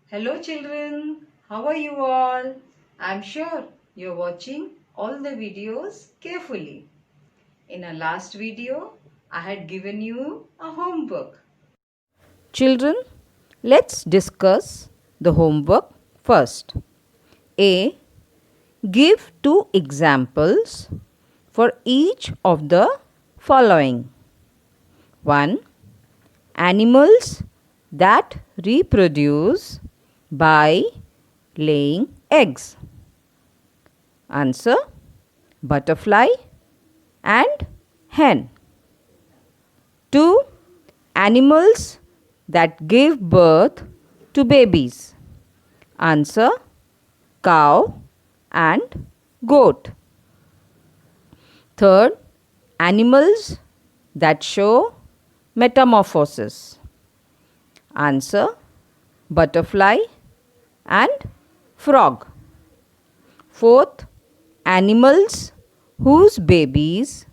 Hello children, how are you all? I'm sure you're watching all the videos carefully. In our last video, I had given you a homework. Children, let's discuss the homework first. A. Give two examples for each of the following. 1. Animals that reproduce by laying eggs. Answer: butterfly and hen. 2. Animals that give birth to babies. Answer: cow and goat. Third, animals that show metamorphosis. Answer: butterfly and frog. Fourth, animals whose babies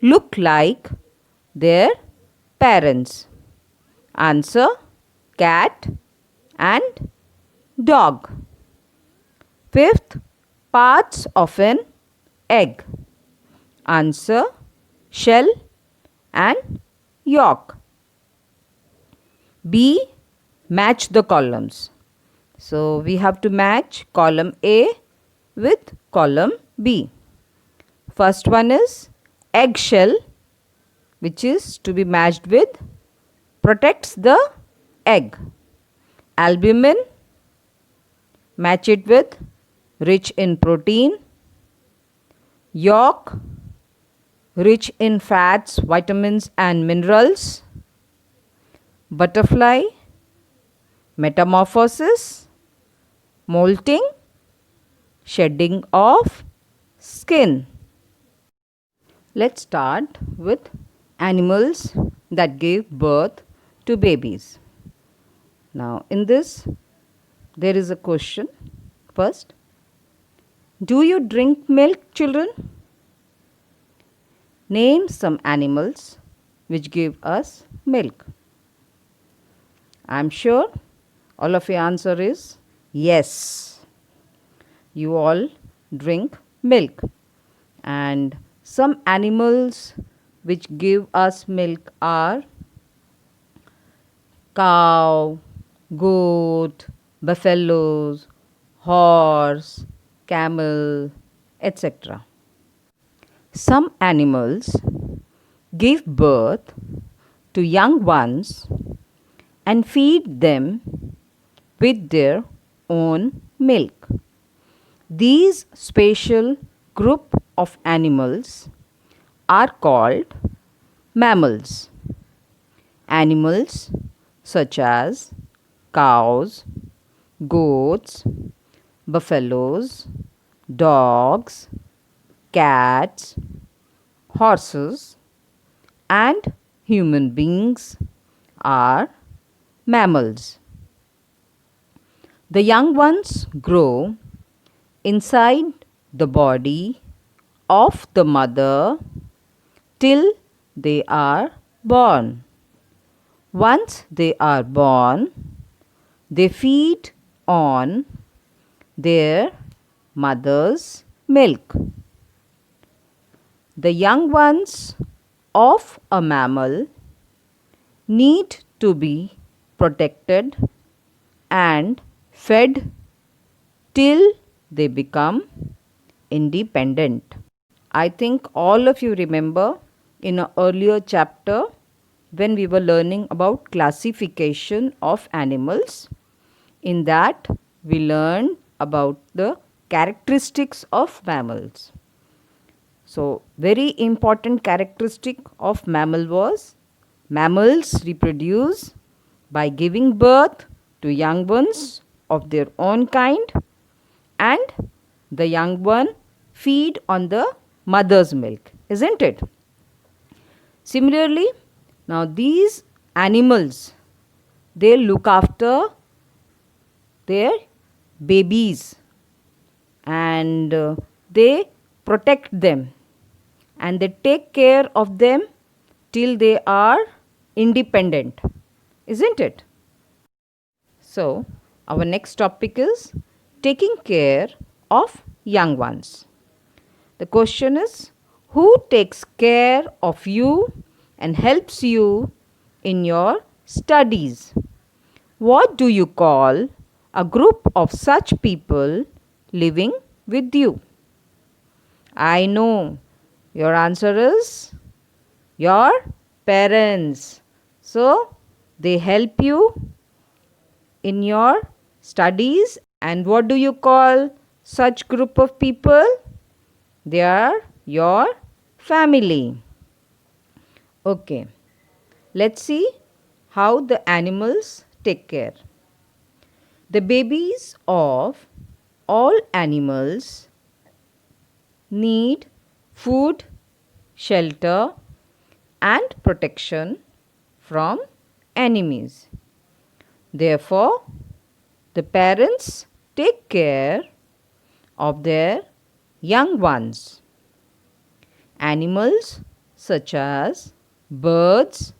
look like their parents. Answer: cat and dog. Fifth, parts of an egg. Answer: shell and yolk. B. Match the columns. So we have to match column A with column B. First one is eggshell, which is to be matched with protects the egg. Albumin, match it with rich in protein. Yolk, rich in fats, vitamins and minerals. Butterfly, metamorphosis, molting, shedding of skin. Let's start with animals that give birth to babies. Now, in this, there is a question. First, do you drink milk, children? Name some animals which give us milk. I'm sure all of your answer is yes. You all drink milk. And some animals which give us milk are cow, goat, buffaloes, horse, camel, etc. Some animals give birth to young ones and feed them with their own milk. These special group of animals are called mammals. Animals such as cows, goats, buffaloes, dogs, cats, horses, and human beings are mammals. The young ones grow inside the body of the mother till they are born. Once they are born, they feed on their mother's milk. The young ones of a mammal need to be protected and fed till they become independent. I think all of you remember in an earlier chapter when we were learning about classification of animals. In that, we learned about the characteristics of mammals. So, very important characteristic of mammal was mammals reproduce by giving birth to young ones of their own kind, and the young one feed on the mother's milk, isn't it? Similarly, now these animals, they look after their babies and they protect them and they take care of them till they are independent, isn't it? So, Our next topic is taking care of young ones. The question is, who takes care of you and helps you in your studies? What do you call a group of such people living with you? I know your answer is your parents. So, they help you in your studies. And what do you call such group of people? They are your family. Okay, let's see how the animals take care. The babies of all animals need food, shelter, and protection from enemies. Therefore, the parents take care of their young ones. Animals such as birds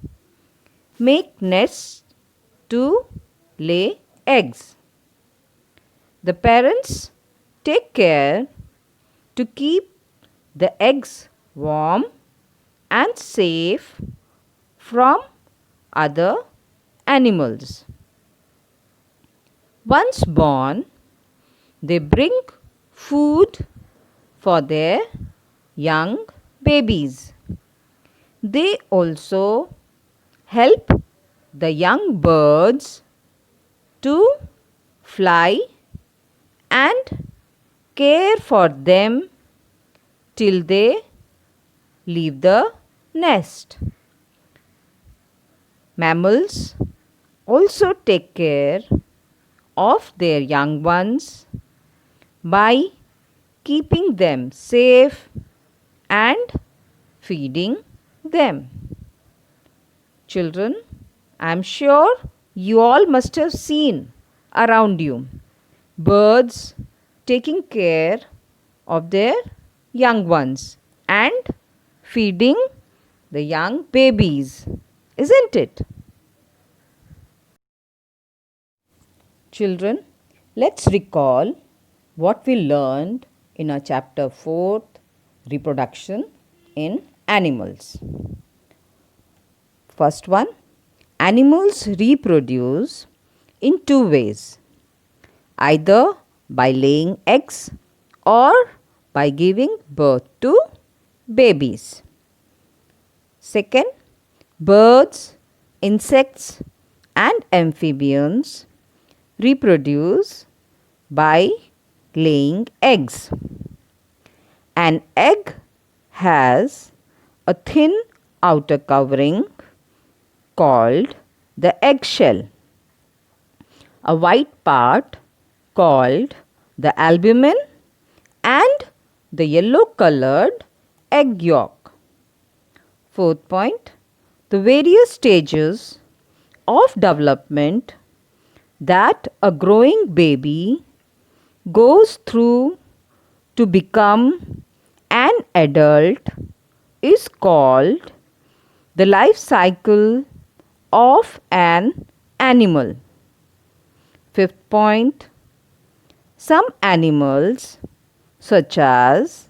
make nests to lay eggs. The parents take care to keep the eggs warm and safe from other animals. Once born, they bring food for their young babies. They also help the young birds to fly and care for them till they leave the nest. Mammals also take care of their young ones by keeping them safe and feeding them. Children, I am sure you all must have seen around you birds taking care of their young ones and feeding the young babies, isn't it? Children, let's recall what we learned in our chapter 4th, Reproduction in Animals. First one, animals reproduce in two ways, either by laying eggs or by giving birth to babies. Second, birds, insects, and amphibians reproduce by laying eggs. An egg has a thin outer covering called the eggshell, a white part called the albumen, and the yellow colored egg yolk. Fourth point, the various stages of development that a growing baby goes through to become an adult is called the life cycle of an animal. Fifth point, some animals such as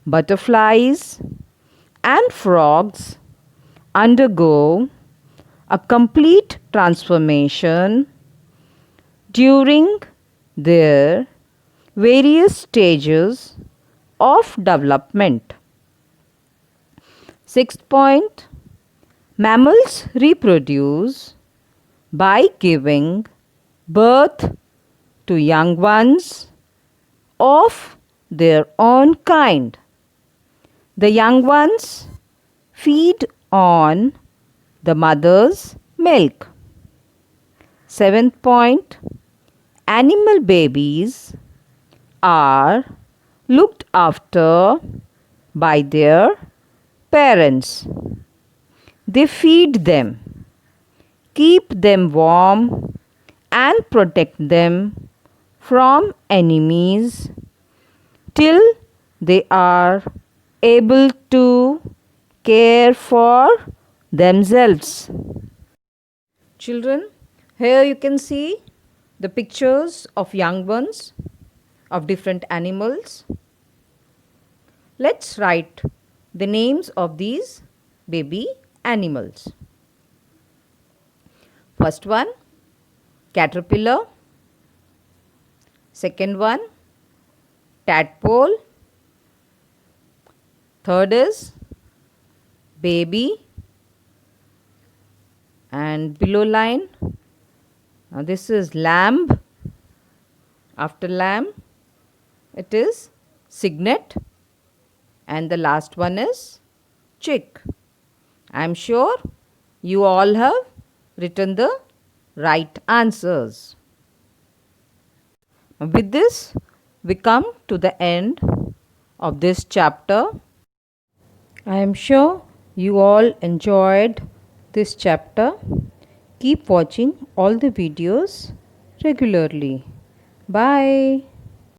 butterflies and frogs undergo a complete transformation during their various stages of development. Sixth point, mammals reproduce by giving birth to young ones of their own kind. The young ones feed on the mother's milk. Seventh point, animal babies are looked after by their parents. They feed them, keep them warm, and protect them from enemies till they are able to care for themselves. Children, here you can see the pictures of young ones of different animals. Let's write the names of these baby animals. First one, caterpillar. Second one, tadpole. Third is baby. And below line, this is lamb. After lamb, it is cygnet. And the last one is chick. I am sure you all have written the right answers. With this, we come to the end of this chapter. I am sure you all enjoyed this chapter. Keep watching all the videos regularly. Bye.